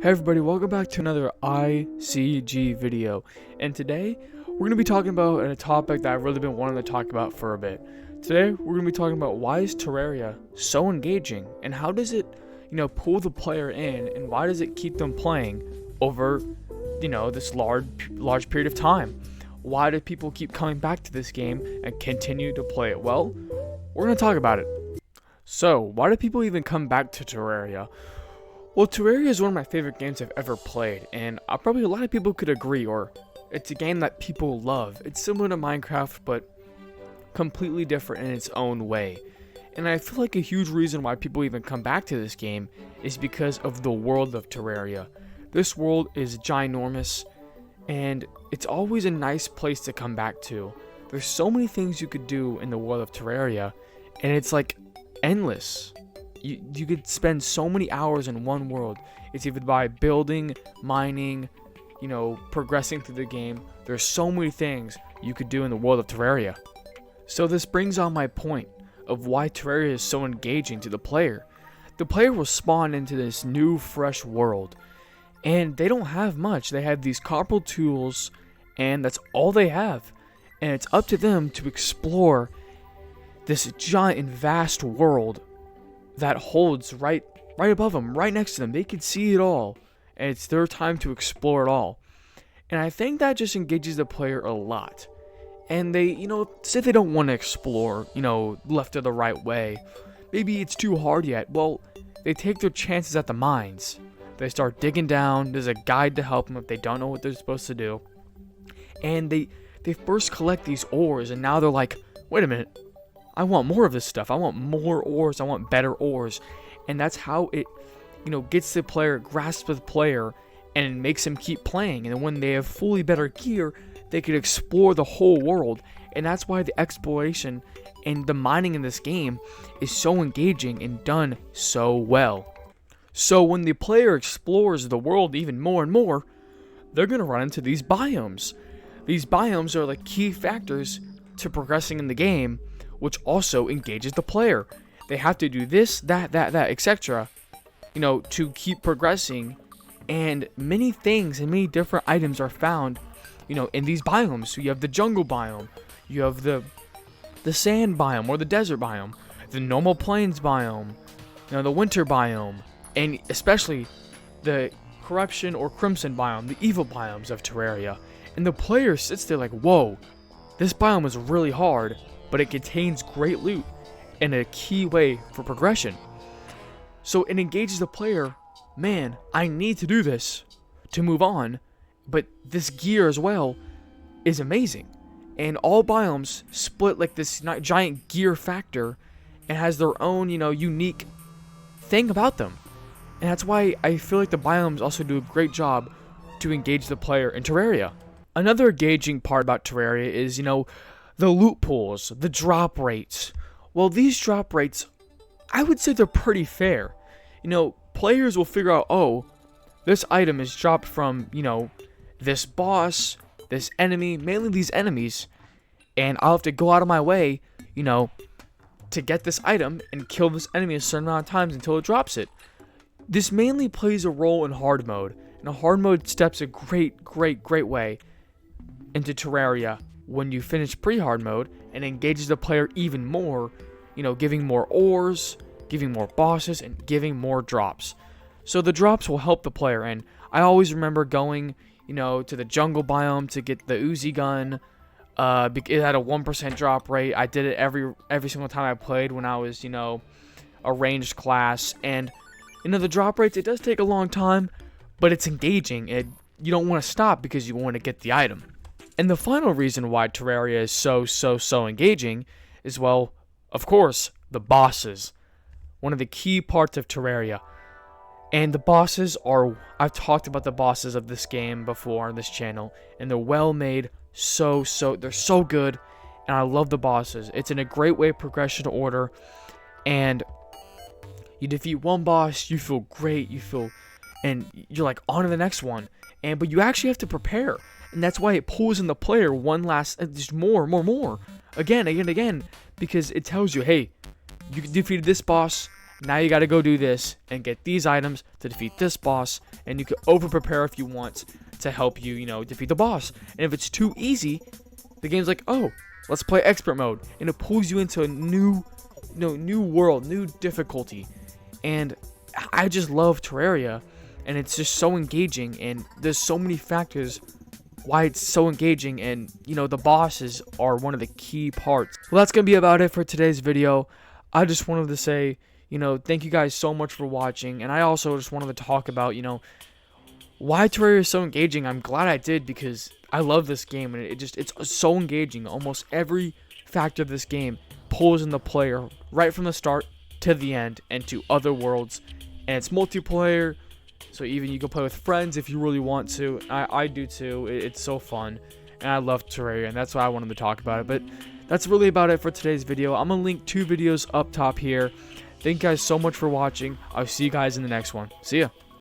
Hey everybody, welcome back to another I.C.G video, and today we're going to be talking about a topic that I've really been wanting to talk about for a bit. Today we're going to be talking about why is Terraria so engaging, and how does it, pull the player in, and why does it keep them playing over, this large period of time? Why do people keep coming back to this game and continue to play it? Well, we're going to talk about it. So, why do people even come back to Terraria? Well, Terraria is one of my favorite games I've ever played, and probably a lot of people could agree, or it's a game that people love. It's similar to Minecraft, but completely different in its own way. And I feel like a huge reason why people even come back to this game is because of the world of Terraria. This world is ginormous, and it's always a nice place to come back to. There's so many things you could do in the world of Terraria, and it's like endless. You could spend so many hours in one world. It's either by building, mining, progressing through the game. There's so many things you could do in the world of Terraria. So this brings on my point of why Terraria is so engaging to the player. The player will spawn into this new, fresh world, and they don't have much. They have these copper tools, and that's all they have. And it's up to them to explore this giant and vast world that holds right above them, right next to them. They can see it all, and it's their time to explore it all. And I think that just engages the player a lot. And they, say they don't want to explore, left or the right way. Maybe it's too hard yet. Well, they take their chances at the mines. They start digging down. There's a guide to help them if they don't know what they're supposed to do. And they first collect these ores, and now they're like, wait a minute, I want more of this stuff. I want more ores. I want better ores. And that's how it, gets the player, grasps the player, and makes him keep playing. And then when they have fully better gear, they can explore the whole world. And that's why the exploration and the mining in this game is so engaging and done so well. So when the player explores the world even more and more, they're going to run into these biomes. These biomes are like key factors to progressing in the game, which also engages the player. They have to do this, that, etc., to keep progressing. And many things and many different items are found, in these biomes. So you have the jungle biome, you have the sand biome or the desert biome, the normal plains biome, the winter biome, and especially the corruption or crimson biome, the evil biomes of Terraria. And the player sits there like, whoa, this biome is really hard, but it contains great loot and a key way for progression. So it engages the player, man, I need to do this to move on, but this gear as well is amazing. And all biomes split like this giant gear factor and has their own, unique thing about them. And that's why I feel like the biomes also do a great job to engage the player in Terraria. Another engaging part about Terraria is, the loot pools, the drop rates. Well, these drop rates, I would say they're pretty fair. Players will figure out, oh, this item is dropped from, this boss, this enemy, mainly these enemies, and I'll have to go out of my way, to get this item and kill this enemy a certain amount of times until it drops it. This mainly plays a role in hard mode, and a hard mode steps a great way into Terraria when you finish pre-hard mode and engages the player even more, giving more ores, giving more bosses, and giving more drops. So the drops will help the player, and I always remember going, to the jungle biome to get the Uzi gun. It had a 1% drop rate. I did it every single time I played when I was, a ranged class, and the drop rates, it does take a long time, but it's engaging, and you don't want to stop because you want to get the item. And the final reason why Terraria is so engaging is, well, of course, the bosses. One of the key parts of Terraria. And the bosses are, I've talked about the bosses of this game before on this channel, and they're well made, they're so good, and I love the bosses. It's in a great way progression order, and you defeat one boss, you feel great, and you're like on to the next one, but you actually have to prepare. And that's why it pulls in the player just more, again, because it tells you, hey, you defeated this boss, Now you got to go do this and get these items to defeat this boss, and you can over prepare if you want to help you, defeat the boss. And if it's too easy, the game's like, oh, let's play expert mode, and it pulls you into a new world, new difficulty. And I just love Terraria, and it's just so engaging, and there's so many factors why it's so engaging, and the bosses are one of the key parts. Well, that's gonna be about it for today's video. I just wanted to say, thank you guys so much for watching, and I also just wanted to talk about, why Terraria is so engaging. I'm glad I did, because I love this game, and it's so engaging. Almost every factor of this game pulls in the player right from the start to the end and to other worlds, and it's multiplayer, so even you can play with friends if you really want to. I do too. It's so fun, and I love Terraria, and that's why I wanted to talk about it. But that's really about it for today's video. I'm gonna link 2 videos up top here. Thank you guys so much for watching. I'll see you guys in the next one. See ya.